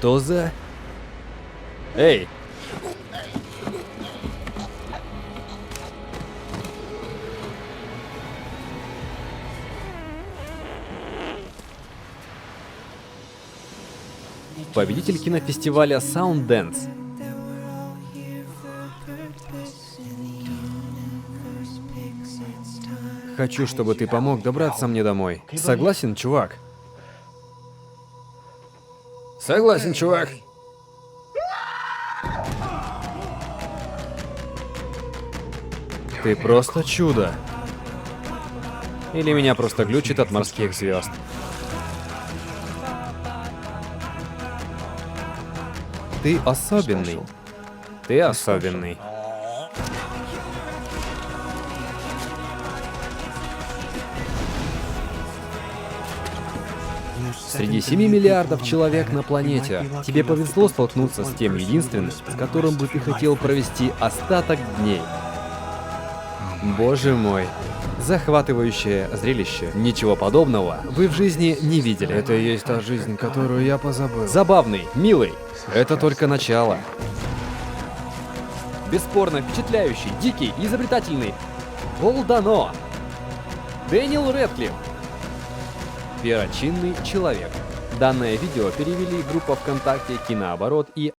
Что за... Эй! Победитель кинофестиваля Sundance. Хочу, чтобы ты помог добраться мне домой. Согласен, чувак? Согласен, чувак. Ты просто чудо. Или меня просто глючит от морских звезд. Ты особенный. Ты особенный. Среди 7 миллиардов человек на планете тебе повезло столкнуться с тем единственным, с которым бы ты хотел провести остаток дней. Боже мой. Захватывающее зрелище. Ничего подобного вы в жизни не видели. Это и есть та жизнь, которую я позабыл. Забавный, милый. Это только начало. Бесспорно впечатляющий, дикий, изобретательный. Пол Дано. Дэниел Рэдклифф. Перочинный человек. Данное видео перевели группа ВКонтакте «Кинооборот» и